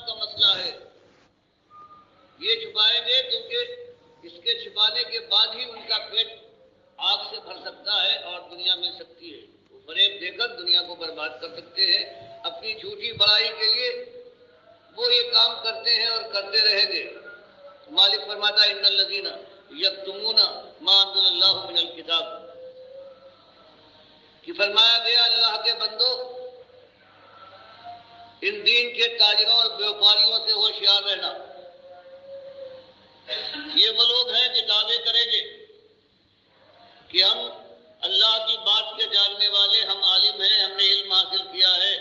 کا مسئلہ ہے، یہ چھپائیں گے کیونکہ اس کے چھپانے کے بعد ہی ان کا پیٹ آگ سے بھر سکتا ہے اور دنیا مل سکتی ہے۔ وہ فریب دے کر دنیا کو برباد کر سکتے ہیں، اپنی جھوٹی بڑائی کے لیے وہ یہ کام کرتے ہیں اور کرتے رہیں گے۔ مالک فرماتا ہے ان الذین یکتمون ما انزل اللہ من الکتاب، کہ فرمایا گیا اللہ کے بندو ان دین کے تاجروں اور بیوپاریوں سے ہوشیار رہنا۔ یہ وہ لوگ ہیں جو دعوے کریں گے کہ ہم اللہ کی بات کے جاننے والے، ہم عالم ہیں، ہم نے علم حاصل کیا ہے،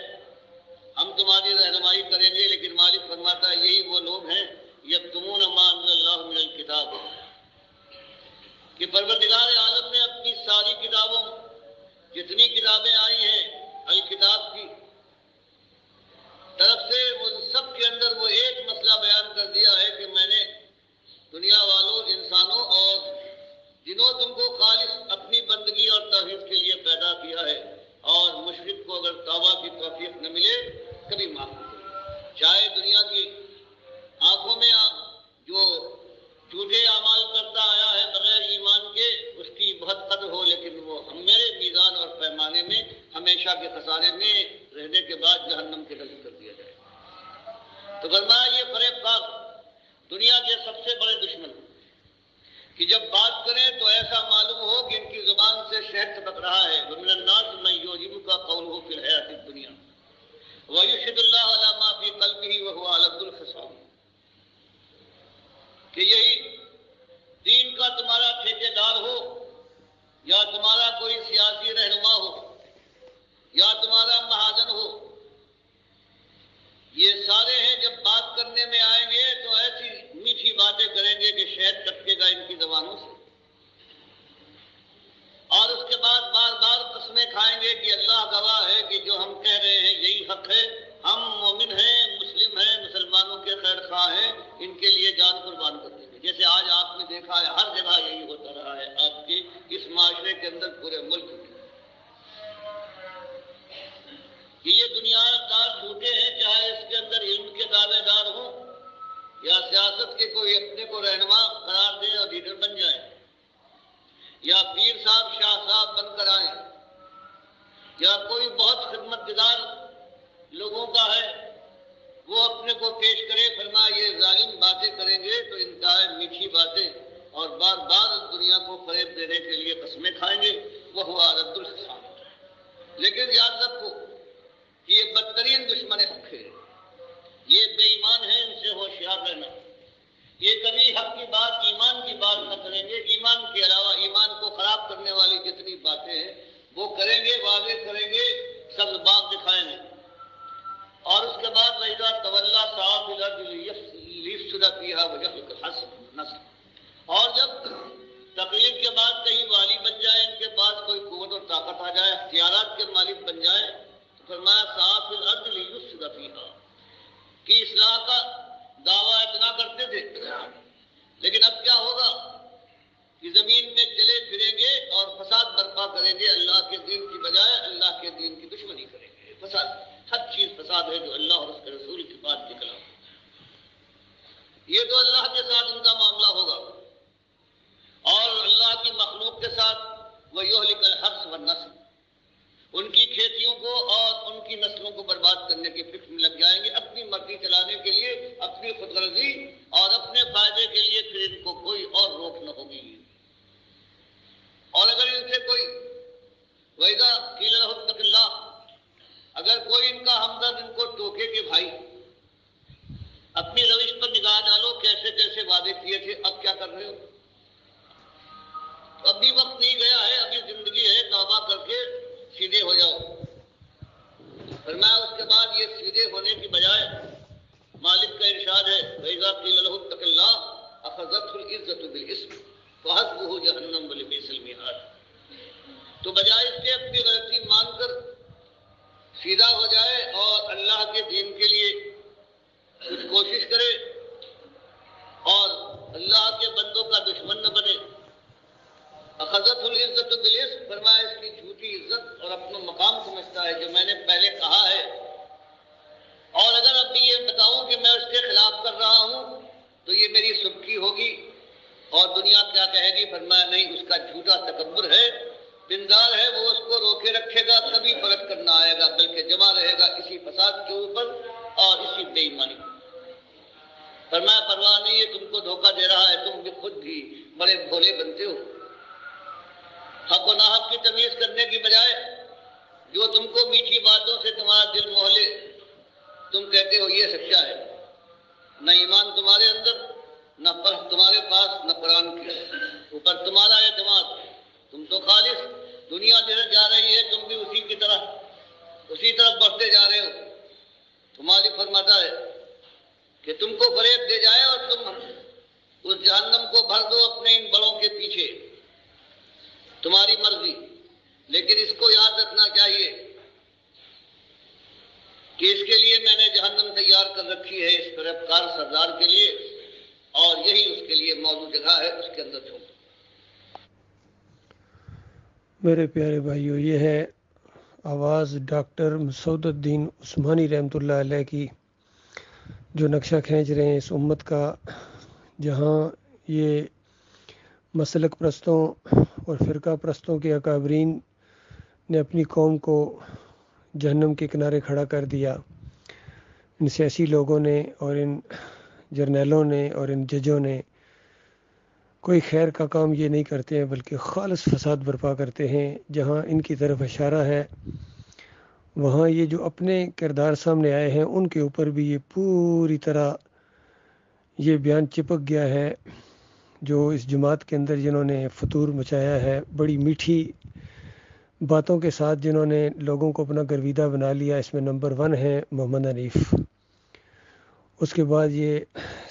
ہم تمہاری رہنمائی کریں گے، لیکن مالک فرماتا ہے یہی وہ لوگ ہیں یکتمون ما انزل اللہ من الکتاب، کہ پروردگار عالم نے اپنی ساری کتابوں، جتنی کتابیں آئی ہیں الکتاب کی طرف سے، ان سب کے اندر وہ ایک مسئلہ بیان کر دیا ہے کہ میں نے دنیا والوں، انسانوں اور جنہوں تم کو خالص اپنی بندگی اور توحید کے لیے پیدا کیا ہے، اور مشرک کو اگر توبہ کی توفیق نہ ملے کبھی معاف نہ کرے۔ چاہے دنیا کی آنکھوں میں جو جھوٹے اعمال کرتا آیا ہے بغیر ایمان کے، اس کی بہت قدر ہو، لیکن وہ میرے میزان اور پیمانے میں ہمیشہ کے خسارے میں رہنے کے بعد جہنم کے دل کر دیا جائے۔ تو فرمایا یہ فریب کار دنیا کے سب سے بڑے دشمن کہ جب بات کریں تو ایسا معلوم ہو کہ ان کی زبان سے شہد ٹپک رہا ہے۔ وَمِنَ النَّاسِ مَن يُعْجِبُكَ قَوْلُهُ فِي الْحَيَاةِ الدُّنْيَا وَيُشْهِدُ اللَّهَ عَلَىٰ مَا فِي قَلْبِهِ وَهُوَ أَلَدُّ الْخِصَامِ، کہ یہی دین کا تمہارا ٹھیکیدار ہو، یا تمہارا کوئی سیاسی رہنما ہو، یا تمہارا مہاجن ہو، یہ سارے ہیں جب بات کرنے میں آئیں گے تو ایسی میٹھی باتیں کریں گے کہ شہد ٹپکے گا ان کی زبانوں سے، اور اس کے بعد بار بار قسمیں کھائیں گے کہ اللہ گواہ ہے کہ جو ہم کہہ رہے ہیں یہی حق ہے، ہم مومن ہیں، مسلم ہیں، مسلمانوں کے خیر خواہ ہیں، ان کے لیے جان قربان کر دیں گے۔ جیسے آج آپ نے دیکھا ہے ہر جگہ یہی ہوتا رہا ہے آپ کے اس معاشرے کے اندر، پورے ملک میں، کہ یہ دنیا دار جھوٹے ہیں، چاہے اس کے اندر علم کے دعوے دار ہوں یا سیاست کے کوئی اپنے کو رہنما قرار دیں اور لیڈر بن جائیں، یا پیر صاحب شاہ صاحب بن کر آئیں، یا کوئی بہت خدمت گزار لوگوں کا ہے وہ اپنے کو پیش کرے، فرمایا یہ ظالم باتیں کریں گے تو انتہائی میٹھی باتیں اور بار بار دنیا کو فریب دینے کے لیے قسمیں کھائیں گے، وہ ہوا رد الخصام۔ لیکن یاد رکھو کہ یہ بدترین دشمن حق ہے، یہ بے ایمان ہے، ان سے ہوشیار رہنا۔ یہ کبھی حق کی بات، ایمان کی بات نہ کریں گے، ایمان کے علاوہ ایمان کو خراب کرنے والی جتنی باتیں ہیں وہ کریں گے، واضح کریں گے، سبز باغ دکھائیں گے۔ اور اس کے بعد وَإِذَا تَوَلَّىٰ سَعَىٰ فِي الْأَرْضِ لِيُفْسِدَ فِيهَا وَيُهْلِكَ الْحَرْثَ، اور جب تقریر کے بعد کہیں والی بن جائے، ان کے پاس کوئی قوت اور طاقت آ جائے، اختیارات کے مالک بن جائے، تو فرمایا سَعَىٰ فِي الْأَرْضِ لِيُفْسِدَ فِيهَا، کہ اصلاح کا دعویٰ اتنا کرتے تھے، لیکن اب کیا ہوگا کہ زمین میں چلے پھریں گے اور فساد برپا کریں گے، اللہ کے دین کی بجائے اللہ کے دین کی دشمنی کریں گے۔ فساد، ہر چیز فساد ہے جو اللہ اور اس کے رسول کی بات کے خلاف۔ یہ تو اللہ کے ساتھ ان کا معاملہ ہوگا، اور اللہ کی مخلوق کے ساتھ وَيُهْلِكَ الْحَرْثَ وَالنَّسْلَ، ان کی کھیتیوں کو اور ان کی نسلوں کو برباد کرنے کی فکر میں لگ جائیں گے، اپنی مرضی چلانے کے لیے، اپنی خود غرضی اور اپنے فائدے کے لیے، پھر ان کو کوئی اور روک نہ ہوگی۔ اور اگر ان سے کوئی وَإِذَا قِيلَ لَهُ اتَّقِ اللَّهَ، اگر کوئی ان کا ہمدرد ان کو ٹوکے کہ بھائی اپنی روش پر نگاہ ڈالو، کیسے کیسے وعدے کیے تھے، اب کیا کر رہے ہو؟ اب بھی وقت نہیں گیا ہے، ابھی زندگی ہے، توبہ کر کے سیدھے ہو جاؤ۔ فرمایا اس کے بعد یہ سیدھے ہونے کی بجائے مالک کا ارشاد ہے وَإِذَا قِيلَ لَهُ اتَّقِ اللَّهَ أَخَذَتْهُ الْعِزَّةُ بِالْإِثْمِ وَحَسْبُهُ جَهَنَّمُ وَلَبِئْسَ الْمِهَادُ، تو بجائے اس کے اپنی غلطی مان کر سیدھا ہو جائے اور اللہ کے دین کے لیے کچھ کوشش کرے اور اللہ کے بندوں کا دشمن نہ بنے۔ اخذت العزت بالاسم، فرمایا اس کی جھوٹی عزت اور اپنا مقام سمجھتا ہے جو میں نے پہلے کہا ہے، اور اگر اب بھی یہ بتاؤں کہ میں میٹھی ہوگی اور دنیا کیا کہے گی؟ فرمایا نہیں، اس کا جھوٹا تکبر ہے، پندار ہے، وہ اس کو روکے رکھے گا، کبھی پلٹ کر نہ آئے گا، بلکہ جمع رہے گا اسی فساد کے اوپر اور اسی بے ایمانی پر۔ فرمایا پرواہ نہیں ہے، تم کو دھوکہ دے رہا ہے، تم بھی خود بھی بڑے بھولے بنتے ہو۔ حق و ناحق کی تمیز کرنے کی بجائے جو تم کو میٹھی باتوں سے تمہارا دل موہ لے، تم کہتے ہو یہ سچا ہے۔ نہ ایمان تمہارے اندر، نہ فرق تمہارے پاس، نہ قرآن کی اوپر تمہارا اعتماد۔ تم تو خالص دنیا جدھر جا رہی ہے تم بھی اسی کی طرح اسی طرف بڑھتے جا رہے ہو۔ تمہاری فرماتا ہے کہ تم کو فریب دے جائے اور تم اس جہنم کو بھر دو اپنے ان بڑوں کے پیچھے، تمہاری مرضی۔ لیکن اس کو یاد رکھنا چاہیے کہ اس کے لیے میں نے جہنم تیار کر رکھی ہے اس پروپکار سردار کے لیے، اور یہی اس کے لیے موضوع جگہ ہے، اس کے اندر چھوڑ۔ میرے پیارے بھائیو، یہ ہے آواز ڈاکٹر مسعود الدین عثمانی رحمۃ اللہ علیہ کی، جو نقشہ کھینچ رہے ہیں اس امت کا، جہاں یہ مسلک پرستوں اور فرقہ پرستوں کے اکابرین نے اپنی قوم کو جہنم کے کنارے کھڑا کر دیا۔ ان سیاسی لوگوں نے اور ان جرنیلوں نے اور ان ججوں نے کوئی خیر کا کام یہ نہیں کرتے ہیں، بلکہ خالص فساد برپا کرتے ہیں۔ جہاں ان کی طرف اشارہ ہے، وہاں یہ جو اپنے کردار سامنے آئے ہیں ان کے اوپر بھی یہ پوری طرح یہ بیان چپک گیا ہے۔ جو اس جماعت کے اندر جنہوں نے فتور مچایا ہے، بڑی میٹھی باتوں کے ساتھ جنہوں نے لوگوں کو اپنا گرویدہ بنا لیا، اس میں نمبر 1 ہے محمد حنیف، اس کے بعد یہ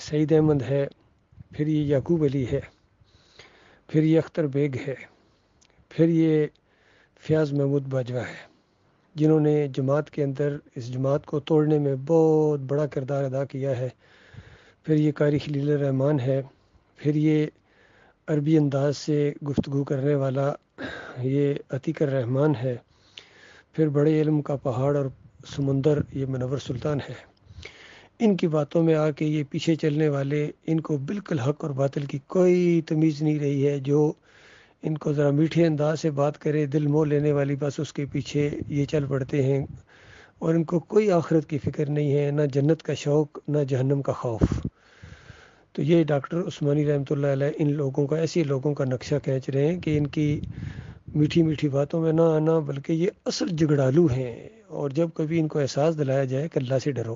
سعید احمد ہے، پھر یہ یعقوب علی ہے، پھر یہ اختر بیگ ہے، پھر یہ فیاض محمود باجوہ ہے، جنہوں نے جماعت کے اندر اس جماعت کو توڑنے میں بہت بڑا کردار ادا کیا ہے۔ پھر یہ قاری خلیل الرحمن ہے، پھر یہ عربی انداز سے گفتگو کرنے والا یہ عتیق الرحمن ہے، پھر بڑے علم کا پہاڑ اور سمندر یہ منور سلطان ہے۔ ان کی باتوں میں آ کے یہ پیچھے چلنے والے، ان کو بالکل حق اور باطل کی کوئی تمیز نہیں رہی ہے۔ جو ان کو ذرا میٹھے انداز سے بات کرے، دل موہ لینے والی، بس اس کے پیچھے یہ چل پڑتے ہیں، اور ان کو کوئی آخرت کی فکر نہیں ہے، نہ جنت کا شوق، نہ جہنم کا خوف۔ تو یہ ڈاکٹر عثمانی رحمۃ اللہ علیہ ان لوگوں کا، ایسے لوگوں کا نقشہ کھینچ رہے ہیں کہ ان کی میٹھی میٹھی باتوں میں نہ آنا، بلکہ یہ اصل جگڑالو ہیں۔ اور جب کبھی ان کو احساس دلایا جائے کہ اللہ سے ڈرو،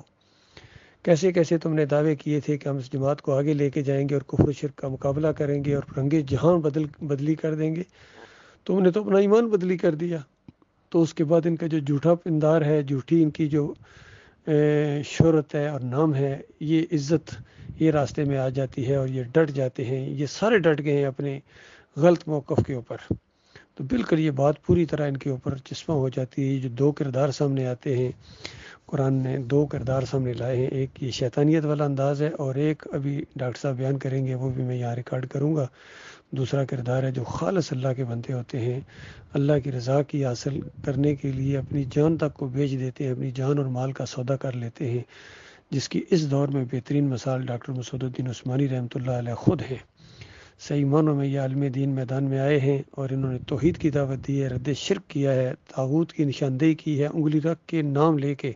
کیسے کیسے تم نے دعوے کیے تھے کہ ہم اس جماعت کو آگے لے کے جائیں گے اور کفر و شرک کا مقابلہ کریں گے اور رنگے جہاں بدلی کر دیں گے، تم نے تو اپنا ایمان بدلی کر دیا۔ تو اس کے بعد ان کا جو جھوٹا پندار ہے، جھوٹی ان کی جو شہرت ہے اور نام ہے، یہ عزت یہ راستے میں آ جاتی ہے، اور یہ ڈٹ جاتے ہیں، یہ سارے ڈٹ گئے ہیں اپنے غلط موقف کے اوپر۔ تو بالکل یہ بات پوری طرح ان کے اوپر چسپاں ہو جاتی ہے۔ جو 2 کردار سامنے آتے ہیں، قرآن نے 2 کردار سامنے لائے ہیں، ایک یہ شیطانیت والا انداز ہے، اور ایک ابھی ڈاکٹر صاحب بیان کریں گے، وہ بھی میں یہاں ریکارڈ کروں گا۔ دوسرا کردار ہے جو خالص اللہ کے بندے ہوتے ہیں، اللہ کی رضا کی حاصل کرنے کے لیے اپنی جان تک کو بیچ دیتے ہیں، اپنی جان اور مال کا سودا کر لیتے ہیں، جس کی اس دور میں بہترین مثال ڈاکٹر مسعود الدین عثمانی رحمۃ اللہ علیہ خود ہیں۔ صحیح معنوں میں یہ عالم دین میدان میں آئے ہیں، اور انہوں نے توحید کی دعوت دی ہے، رد شرک کیا ہے، طاغوت کی نشاندہی کی ہے، انگلی رکھ کے نام لے کے،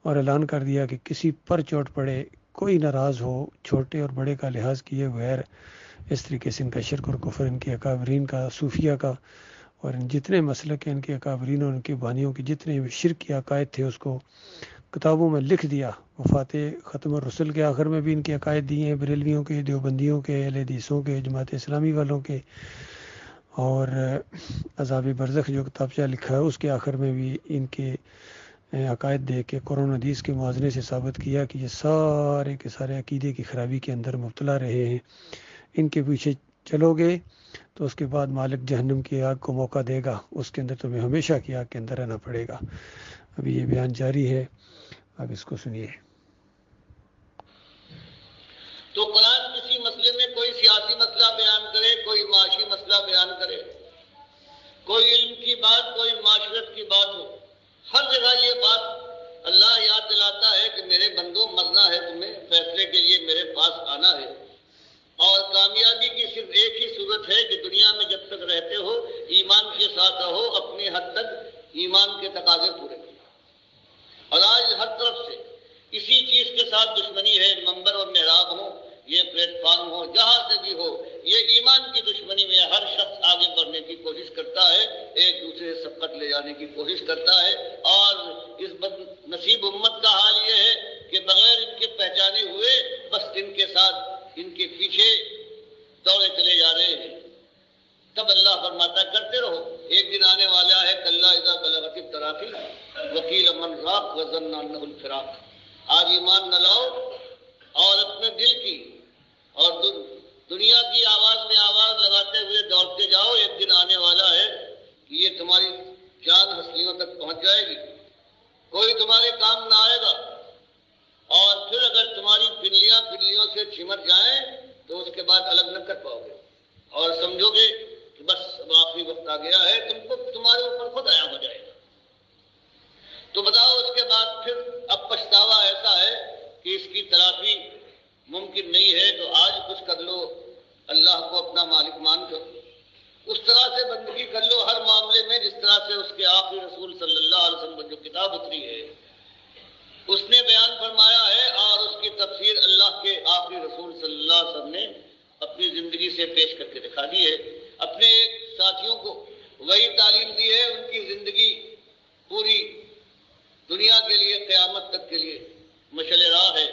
اور اعلان کر دیا کہ کسی پر چوٹ پڑے، کوئی ناراض ہو، چھوٹے اور بڑے کا لحاظ کیے بغیر، اس طریقے سے ان کا شرک اور کفر، ان کے اکابرین کا، صوفیہ کا، اور ان جتنے مسلک ہیں ان کے اکابرین اور ان کے بانیوں کے جتنے شرک کے عقائد تھے، اس کو کتابوں میں لکھ دیا۔ وفات ختم الرسل کے آخر میں بھی ان کے عقائد دیے ہیں، بریلویوں کے، دیوبندیوں کے، اہل حدیثوں کے، جماعت اسلامی والوں کے، اور عذاب برزخ جو کتابچہ لکھا ہے اس کے آخر میں بھی ان کے عقائد دے کے قرآن حدیث کے موازنے سے ثابت کیا کہ یہ سارے کے سارے عقیدے کی خرابی کے اندر مبتلا رہے ہیں۔ ان کے پیچھے چلو گے تو اس کے بعد مالک جہنم کی آگ کو موقع دے گا، اس کے اندر تمہیں ہمیشہ کی آگ کے اندر رہنا پڑے گا۔ ابھی یہ بیان جاری ہے، اب اس کو سنیے۔ تو قرآن کسی مسئلے میں کوئی سیاسی مسئلہ بیان کرے، کوئی معاشی مسئلہ بیان کرے، کوئی علم کی بات، کوئی معاشرت کی بات ہو، ہر جگہ یہ بات اللہ یاد دلاتا ہے کہ میرے بندوں، مرنا ہے تمہیں، فیصلے کے لیے میرے پاس آنا ہے۔ اور کامیابی کی صرف ایک ہی صورت ہے کہ دنیا میں جب تک رہتے ہو ایمان کے ساتھ رہو، اپنی حد تک ایمان کے تقاضے پورے کرو۔ اور آج ہر طرف سے اسی چیز کے ساتھ دشمنی ہے، منبر اور محراب ہو، یہ پلیٹ فارم ہو، جہاں سے بھی ہو، یہ ایمان کی دشمنی میں ہر شخص آگے بڑھنے کی کوشش کرتا ہے، ایک دوسرے سے سبقت لے جانے کی کوشش کرتا ہے۔ اور اس بد نصیب امت کا حال یہ ہے کہ بغیر ان کے پہچانے ہوئے بس ان کے ساتھ ان کے پیچھے دوڑے چلے جا رہے ہیں۔ تب اللہ فرماتا کرتے رہو، ایک دن آنے والا ہے کلا اذا بلغت التراقی وقیل من راق وظن انہ الفراق۔ آج ایمان نہ لاؤ اور اپنے دل کی اور دنیا کی آواز میں آواز لگاتے ہوئے دوڑتے جاؤ، ایک دن آنے والا ہے کہ یہ تمہاری جان ہستیوں تک پہنچ جائے گی، کوئی تمہارے کام نہ آئے گا، اور پھر اگر تمہاری پنڈلیوں سے چمٹ جائیں تو اس کے بعد الگ نہ کر پاؤ گے اور سمجھو گے کہ بس اب آخری وقت آ گیا ہے، تمہارے اوپر خود آیا ہو جائے گا۔ تو بتاؤ اس کے بعد پھر اب پچھتاوا ایسا ہے کہ اس کی تلافی ممکن نہیں ہے، تو آج کچھ کر لو، اللہ کو اپنا مالک مان کر اس طرح سے بندگی کر لو ہر معاملے میں جس طرح سے اس کے آخری رسول صلی اللہ علیہ وسلم پر جو کتاب اتری ہے اس نے بیان فرمایا ہے، اور اس کی تفسیر اللہ کے آخری رسول صلی اللہ علیہ وسلم نے اپنی زندگی سے پیش کر کے دکھا دی ہے۔ اپنے ایک ساتھیوں کو وہی تعلیم دی ہے، ان کی زندگی پوری دنیا کے لیے قیامت تک کے لیے مشعل راہ ہے،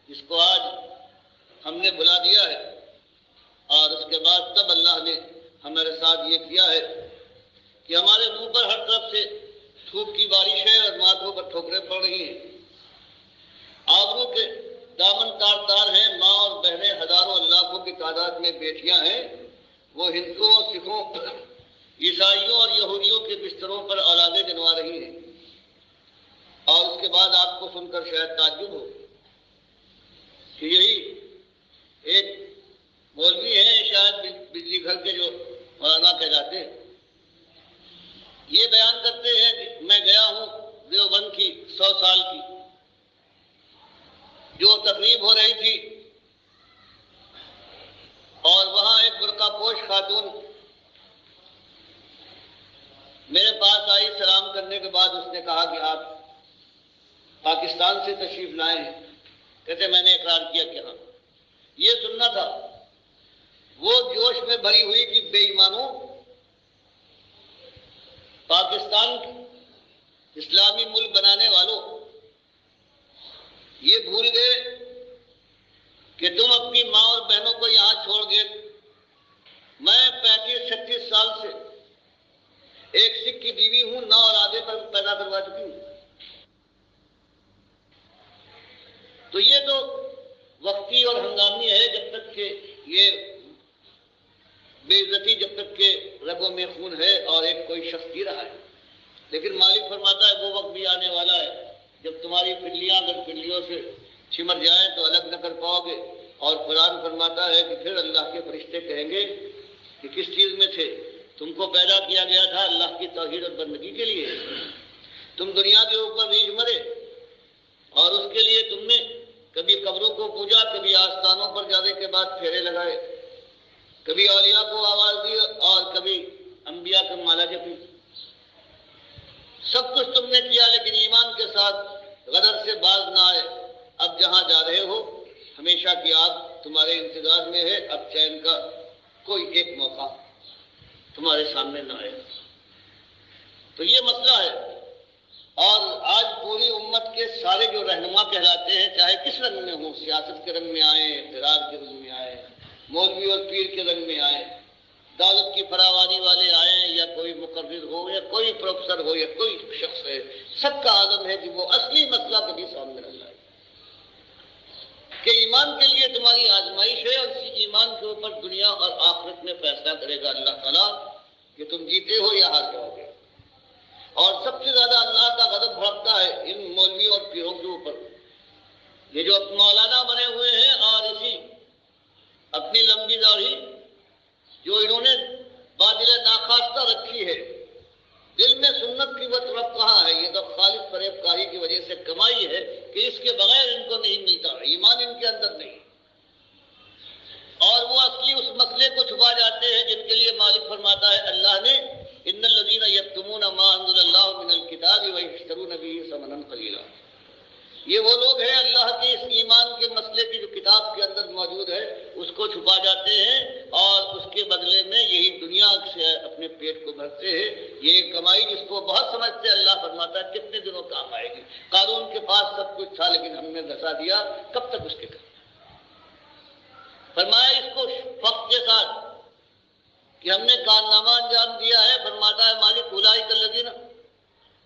جس کو آج ہم نے بلا دیا ہے۔ اور اس کے بعد تب اللہ نے ہمارے ساتھ یہ کیا ہے کہ ہمارے منہ پر ہر طرف سے تھوک کی بارش ہے اور ماتھوں پر ٹھوکریں پڑ رہی ہیں، آبرو کے دامن تار تار ہیں، ماں اور بہنیں ہزاروں لاکھوں کی تعداد میں بیٹیاں ہیں، وہ ہندوؤں، سکھوں، عیسائیوں اور یہودیوں کے بستروں پر اولادیں جنوا رہی ہیں۔ اور اس کے بعد آپ کو سن کر شاید تعجب ہو کہ یہی ایک مولوی ہیں شاید بجلی گھر کے جو مولانا کہلاتے ہیں، یہ بیان کرتے ہیں کہ میں گیا ہوں دیوبند کی 100 سال کی جو تقریب ہو رہی تھی، اور وہاں ایک برقع پوش خاتون میرے پاس آئی، سلام کرنے کے بعد اس نے کہا کہ آپ پاکستان سے تشریف لائے ہیں؟ کہتے میں نے اقرار کیا کہ ہاں۔ یہ سننا تھا، وہ جوش میں بھری ہوئی کہ بے ایمانوں، پاکستان اسلامی ملک بنانے والوں، یہ بھول گئے کہ تم اپنی ماں اور بہنوں کو یہاں چھوڑ گئے۔ میں 35-36 سال سے ایک سکھ کی بیوی ہوں، 9 اولادیں پر پیدا کروا چکی ہوں۔ تو یہ تو وقتی اور ہنگامی ہے، جب تک کہ یہ بے عزتی، جب تک کہ رگوں میں خون ہے اور ایک کوئی شخص جی رہا ہے۔ لیکن مالک فرماتا ہے وہ وقت بھی آنے والا ہے جب تمہاری پنڈلیاں اگر پنڈلیوں سے چمٹ جائیں تو الگ نہ کر پاؤ گے۔ اور قرآن فرماتا ہے کہ پھر اللہ کے فرشتے کہیں گے کہ کس چیز میں تھے؟ تم کو پیدا کیا گیا تھا اللہ کی توحید اور بندگی کے لیے، تم دنیا کے اوپر ریچھ مرے، اور اس کے لیے تم نے کبھی قبروں کو پوجا، کبھی آستانوں پر جانے کے بعد پھیرے لگائے، کبھی اولیاء کو آواز دی اور کبھی انبیاء کو مالا جپی۔ سب کچھ تم نے کیا، لیکن ایمان کے ساتھ غدر سے باز نہ آئے۔ اب جہاں جا رہے ہو ہمیشہ کی آگ تمہارے انتظار میں ہے، اب چین کا کوئی ایک موقع تمہارے سامنے نہ آئے۔ تو یہ مسئلہ ہے، اور آج پوری امت کے سارے جو رہنما کہلاتے ہیں، چاہے کس رنگ میں ہوں، سیاست کے رنگ میں آئیں، اقتدار کے رنگ میں آئیں، مولوی اور پیر کے رنگ میں آئیں، دولت کی فراوانی والے آئیں، یا کوئی مقرر ہو یا کوئی پروفیسر ہو یا کوئی شخص ہے، سب کا عزم ہے کہ وہ اصلی مسئلہ کبھی سامنے نہ لائے کہ ایمان کے لیے تمہاری آزمائش ہے، اور اسی ایمان کے اوپر دنیا اور آخرت میں فیصلہ کرے گا اللہ تعالیٰ کہ تم جیتے ہو یا ہار جاؤ گے۔ اور سب سے زیادہ اللہ کا غضب بھڑکتا ہے ان مولوی اور پیروں کے اوپر، یہ جو مولانا بنے ہوئے ہیں، اور اسی اپنی لمبی داڑھی جو انہوں نے بادل ناخواستہ رکھی ہے، دل میں سنت کی وہ طرف کہاں ہے؟ یہ تو خالص فریب کاری کی وجہ سے کمائی ہے کہ اس کے بغیر ان کو نہیں ملتا، ایمان ان کے اندر نہیں۔ اصلی اس مسئلے کو چھپا جاتے ہیں جن کے لیے مالک فرماتا ہے اللہ نے ان الذین یکتمون ما انزل اللہ من الکتاب ویشترون به ثمنا قلیلا. یہ وہ لوگ ہیں اللہ کے اس ایمان کے مسئلے کی جو کتاب کے اندر موجود ہے اس کو چھپا جاتے ہیں اور اس کے بدلے میں یہی دنیا سے اپنے پیٹ کو بھرتے ہیں. یہ کمائی جس کو بہت سمجھتے ہیں اللہ فرماتا ہے کتنے دنوں کام آئے گی. قارون کے پاس سب کچھ تھا لیکن ہم نے دھسا دیا، کب تک اس کے کام. فرمایا اس کو وقت کے ساتھ کہ ہم نے کارنامہ انجام دیا ہے. فرماتا ہے مالک اولئک الذین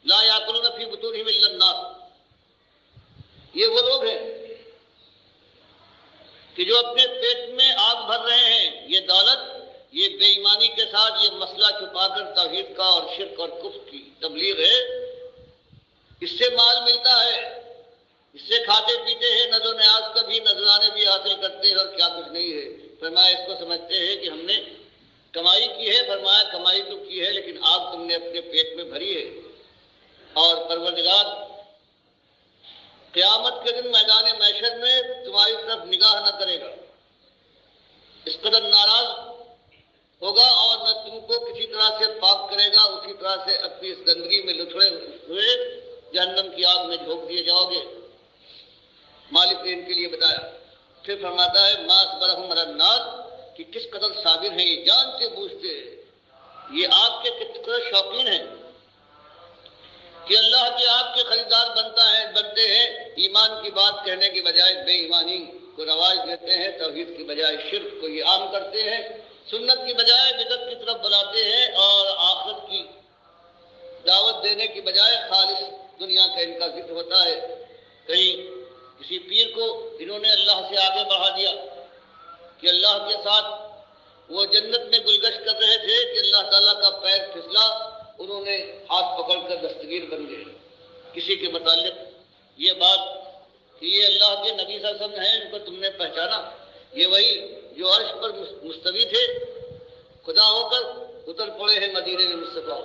لا یاکلون فی بطونہم الا النار. یہ وہ لوگ ہیں کہ جو اپنے پیٹ میں آگ بھر رہے ہیں. یہ دولت، یہ بے ایمانی کے ساتھ یہ مسئلہ چھپا کر توحید کا اور شرک اور کفر کی تبلیغ ہے. اس سے مال ملتا ہے، اس سے کھاتے پیتے ہیں، نظر و نیاز کا بھی نذرانے بھی حاصل کرتے ہیں اور کیا کچھ نہیں ہے. فرمایا اس کو سمجھتے ہیں کہ ہم نے کمائی کی ہے. فرمایا کمائی تو کی ہے لیکن آگ تم نے اپنے پیٹ میں بھری ہے. اور پروردگار قیامت کے دن میدان محشر میں تمہاری طرف نگاہ نہ کرے گا، اس قدر ناراض ہوگا اور نہ تم کو کسی طرح سے پاک کرے گا. اسی طرح سے اپنی اس گندگی میں لتھڑے ہوئے جہنم کی آگ میں جھونک دیے جاؤ گے. مالک نے ان کے لیے بتایا. پھر فرماتا ہے ما اصبرہم علی النار کہ کس قدر صابر ہیں، یہ جانتے بوجھتے یہ آپ کے کتنے شوقین ہیں کہ اللہ کے آپ کے خریدار بنتے ہیں. ایمان کی بات کہنے کی بجائے بے ایمانی کو رواج دیتے ہیں، توحید کی بجائے شرک کو یہ عام کرتے ہیں، سنت کی بجائے بدعت کی طرف بلاتے ہیں اور آخرت کی دعوت دینے کی بجائے خالص دنیا کا ان کا ذکر ہوتا ہے. کہیں کسی پیر کو انہوں نے اللہ سے آگے بڑھا دیا کہ اللہ کے ساتھ وہ جنت میں گلگشت کر رہے تھے کہ اللہ تعالیٰ کا پیر پھسلا، انہوں نے ہاتھ پکڑ کر دستگیر بن گئے. کسی کے متعلق یہ بات کہ یہ اللہ کے نبی صلی اللہ علیہ وسلم ہیں، ان کو تم نے پہچانا، یہ وہی جو عرش پر مستوی تھے، خدا ہو کر اتر پڑے ہیں مدینے میں مصطفیٰ.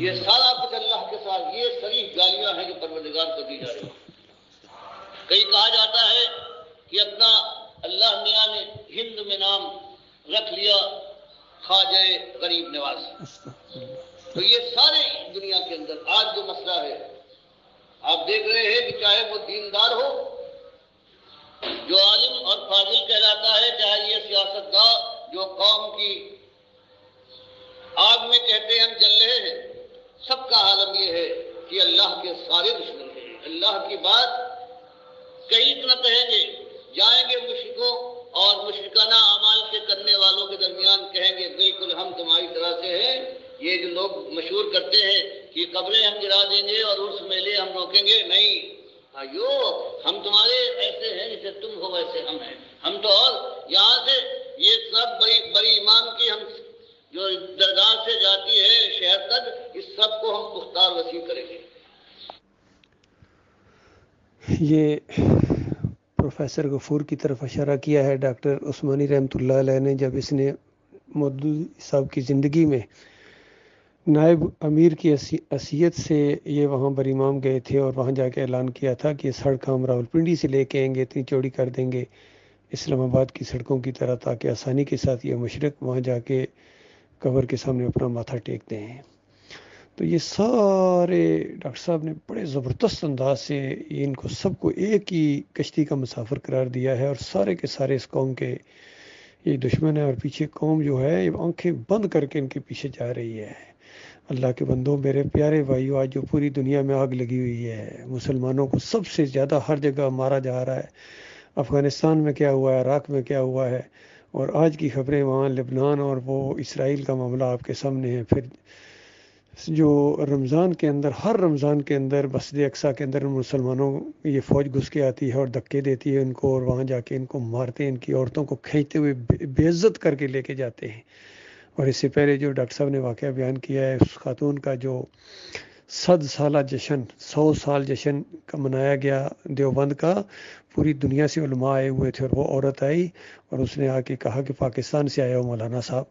یہ سارا کچھ اللہ کے ساتھ، یہ صریح گالیاں ہیں جو پروردگار کو دی جا رہی ہیں. کئی کہا جاتا ہے کہ اپنا اللہ میاں نے ہند میں نام رکھ لیا خواجہ غریب نواز. تو یہ سارے دنیا کے اندر آج جو مسئلہ ہے آپ دیکھ رہے ہیں کہ چاہے وہ دیندار ہو جو عالم اور فاضل کہلاتا ہے، چاہے یہ سیاستدان جو قوم کی آگ میں کہتے ہیں ہم جل رہے ہیں، سب کا عالم یہ ہے کہ اللہ کے سارے دشمن ہیں. اللہ کی بات کہیں نہ کہیں گے، جائیں گے مشرکوں اور مشرکانہ اعمال کے کرنے والوں کے درمیان کہیں گے بالکل ہم تمہاری طرح سے ہیں. یہ جو لوگ مشہور کرتے ہیں کہ قبریں ہم گرا دیں گے اور عرس میلے ہم روکیں گے، نہیں بھائیو، ہم تمہارے ایسے ہیں جیسے تم ہو ویسے ہم ہیں. ہم تو اور یہاں سے یہ سب بڑی امام کی ہم جو درگاہ سے جاتی ہے شہر تک، اس سب کو ہم پختار وسیع کریں گے. یہ پروفیسر غفور کی طرف اشارہ کیا ہے ڈاکٹر عثمانی رحمۃ اللہ علیہ نے جب اس نے مودودی صاحب کی زندگی میں نائب امیر کی حیثیت سے یہ وہاں بر امام گئے تھے اور وہاں جا کے اعلان کیا تھا کہ سڑک ہم راولپنڈی سے لے کے آئیں گے، اتنی چوڑی کر دیں گے اسلام آباد کی سڑکوں کی طرح، تاکہ آسانی کے ساتھ یہ مشرق وہاں جا کے قبر کے سامنے اپنا ماتھا ٹیکتے ہیں. تو یہ سارے ڈاکٹر صاحب نے بڑے زبردست انداز سے ان کو سب کو ایک ہی کشتی کا مسافر قرار دیا ہے، اور سارے کے سارے اس قوم کے یہ دشمن ہے، اور پیچھے قوم جو ہے یہ آنکھیں بند کر کے ان کے پیچھے جا رہی ہے. اللہ کے بندوں، میرے پیارے بھائیو، آج جو پوری دنیا میں آگ لگی ہوئی ہے، مسلمانوں کو سب سے زیادہ ہر جگہ مارا جا رہا ہے. افغانستان میں کیا ہوا ہے، عراق میں کیا ہوا ہے، اور آج کی خبریں وہاں لبنان اور وہ اسرائیل کا معاملہ آپ کے سامنے ہے. پھر جو رمضان کے اندر، ہر رمضان کے اندر مسجد اقصیٰ کے اندر مسلمانوں یہ فوج گھس کے آتی ہے اور دھکے دیتی ہے ان کو، اور وہاں جا کے ان کو مارتے ہیں، ان کی عورتوں کو کھینچتے ہوئے بے عزت کر کے لے کے جاتے ہیں. اور اس سے پہلے جو ڈاکٹر صاحب نے واقعہ بیان کیا ہے اس خاتون کا جو 100 سالہ جشن، 100 سال جشن کا منایا گیا دیوبند کا، پوری دنیا سے علماء آئے ہوئے تھے، اور وہ عورت آئی اور اس نے آ کے کہا کہ پاکستان سے آیا ہو مولانا صاحب،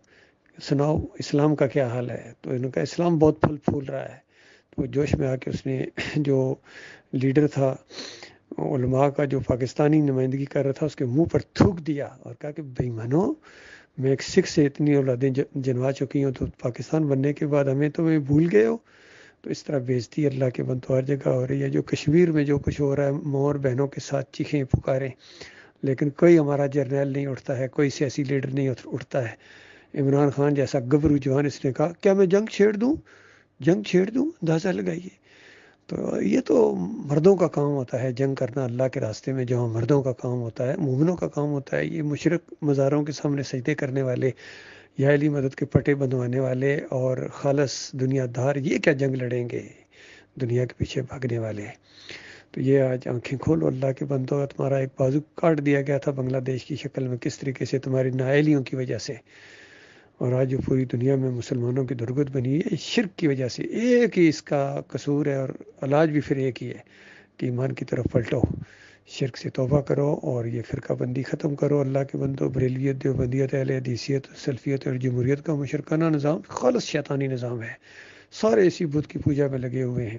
سناؤ اسلام کا کیا حال ہے. تو انہوں نے کہا اسلام بہت پھول رہا ہے. تو جوش میں آ کے اس نے جو لیڈر تھا علماء کا جو پاکستانی نمائندگی کر رہا تھا اس کے منہ پر تھوک دیا اور کہا کہ بے ایمانو، میں ایک سکھ سے اتنی اولادیں جنوا چکی ہوں تو پاکستان بننے کے بعد ہمیں تمہیں بھول گئے ہو. تو اس طرح بےزتی اللہ کے بندوں ہر جگہ ہو رہی ہے. جو کشمیر میں جو کچھ ہو رہا ہے، ماں اور بہنوں کے ساتھ چیخیں پکاریں، لیکن کوئی ہمارا جرنیل نہیں اٹھتا ہے، کوئی سیاسی لیڈر نہیں اٹھتا ہے. عمران خان جیسا گبرو جوان، اس نے کہا کیا میں جنگ چھیڑ دوں، اندازہ لگائیے. تو یہ تو مردوں کا کام ہوتا ہے، جنگ کرنا اللہ کے راستے میں جہاں مردوں کا کام ہوتا ہے، مومنوں کا کام ہوتا ہے. یہ مشرک مزاروں کے سامنے سجدے کرنے والے، یا علی مدد کے پٹے بندھوانے والے اور خالص دنیا دار، یہ کیا جنگ لڑیں گے دنیا کے پیچھے بھاگنے والے. تو یہ آج آنکھیں کھولو اللہ کے بندوں. تمہارا ایک بازو کاٹ دیا گیا تھا بنگلہ دیش کی شکل میں، کس طریقے سے تمہاری نااہلیوں کی وجہ سے، اور آج جو پوری دنیا میں مسلمانوں کی درگت بنی ہے شرک کی وجہ سے. ایک ہی اس کا قصور ہے اور علاج بھی پھر ایک ہی ہے کہ ایمان کی طرف پلٹو، شرک سے توبہ کرو اور یہ فرقہ بندی ختم کرو. اللہ کے بندو، بریلیت، دیوبندیت، اہل حدیثیت، سلفیت اور جمہوریت کا مشرکانہ نظام خالص شیطانی نظام ہے. سارے اسی بدھ کی پوجا میں لگے ہوئے ہیں.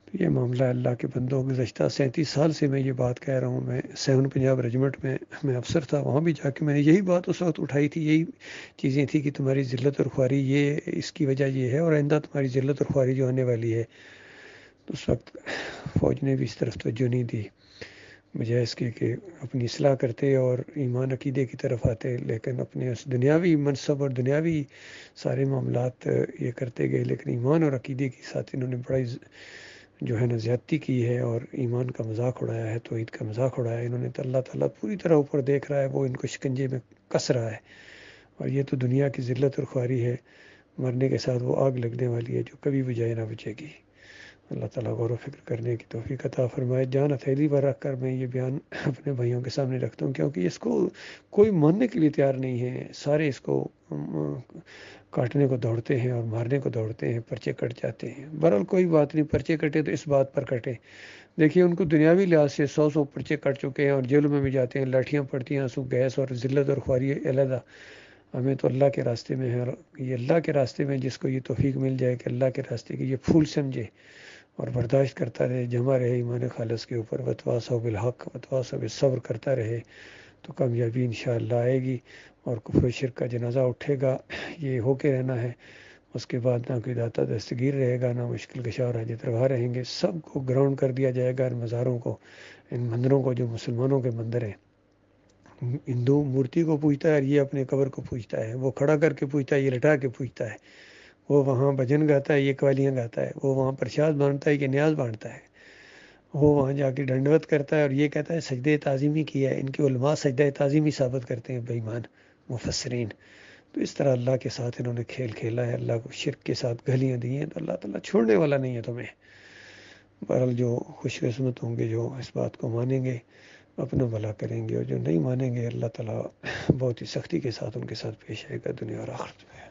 تو یہ معاملہ اللہ کے بندوں، گزشتہ 37 سال سے میں یہ بات کہہ رہا ہوں. میں 7 پنجاب ریجمنٹ میں افسر تھا، وہاں بھی جا کے میں نے یہی بات اس وقت اٹھائی تھی. یہی چیزیں تھیں کہ تمہاری ذلت اور خواری، یہ اس کی وجہ یہ ہے، اور آئندہ تمہاری ذلت اور خواری جو آنے والی ہے. تو اس وقت فوج نے بھی اس طرف توجہ نہیں دی، بجائے اس کے کہ اپنی اصلاح کرتے اور ایمان عقیدے کی طرف آتے، لیکن اپنے اس دنیاوی منصب اور دنیاوی سارے معاملات یہ کرتے گئے. لیکن ایمان اور عقیدے کے ساتھ انہوں نے بڑا جو ہے نا زیادتی کی ہے، اور ایمان کا مذاق اڑایا ہے، توحید کا مذاق اڑایا ہے انہوں نے. تو اللہ تعالیٰ پوری طرح اوپر دیکھ رہا ہے، وہ ان کو شکنجے میں کس رہا ہے. اور یہ تو دنیا کی ذلت اور خواری ہے، مرنے کے ساتھ وہ آگ لگنے والی ہے جو کبھی بجھائے نہ بجھے گی. اللہ تعالیٰ غور و فکر کرنے کی توفیق عطا فرمائے. جان ہتھیلی پر رکھ کر میں یہ بیان اپنے بھائیوں کے سامنے رکھتا ہوں، کیونکہ اس کو کوئی ماننے کے لیے تیار نہیں ہے. سارے اس کو کاٹنے کو دوڑتے ہیں اور مارنے کو دوڑتے ہیں، پرچے کٹ جاتے ہیں. بہرحال کوئی بات نہیں، پرچے کٹے تو اس بات پر کٹے. دیکھیے ان کو دنیاوی لحاظ سے 100 پرچے کٹ چکے ہیں اور جیلوں میں بھی جاتے ہیں، لاٹھیاں پڑتی ہیں، آنسو گیس اور ذلت اور خواری علیحدہ. ہمیں تو اللہ کے راستے میں ہے، اور یہ اللہ کے راستے میں جس کو یہ توفیق مل جائے کہ اللہ کے راستے کی یہ پھول سمجھے اور برداشت کرتا رہے، جمع رہے ایمان خالص کے اوپر، وتواصوا بالحق وتواصوا بالصبر کرتا رہے، تو کامیابی انشاءاللہ آئے گی اور کفر و شرک کا جنازہ اٹھے گا. یہ ہو کے رہنا ہے. اس کے بعد نہ کوئی داتا دستگیر رہے گا، نہ مشکل کشا اور حاجت روا رہیں گے. سب کو گراؤنڈ کر دیا جائے گا، ان مزاروں کو، ان مندروں کو جو مسلمانوں کے مندر ہیں. ہندو مورتی کو پوجتا ہے اور یہ اپنے قبر کو پوجتا ہے. وہ کھڑا کر کے پوجتا ہے، یہ لٹا کے پوجتا ہے. وہ وہاں بھجن گاتا ہے، یہ قوالیاں گاتا ہے. وہ وہاں پرشاد بانٹتا ہے، یہ نیاز بانٹتا ہے. وہ وہاں جا کے ڈنڈوت کرتا ہے اور یہ کہتا ہے سجدہ تعظیمی کیا ہے. ان کے علماء سجدہ تعظیمی ثابت کرتے ہیں، بے ایمان مفسرین. تو اس طرح اللہ کے ساتھ انہوں نے کھیل کھیلا ہے، اللہ کو شرک کے ساتھ گھلیاں دی ہیں. تو اللہ تعالیٰ چھوڑنے والا نہیں ہے تمہیں. بہرحال جو خوش قسمت ہوں گے، جو اس بات کو مانیں گے، اپنا بھلا کریں گے، اور جو نہیں مانیں گے اللہ تعالیٰ بہت ہی سختی کے ساتھ ان کے ساتھ پیش آئے گا دنیا اور آخرت میں.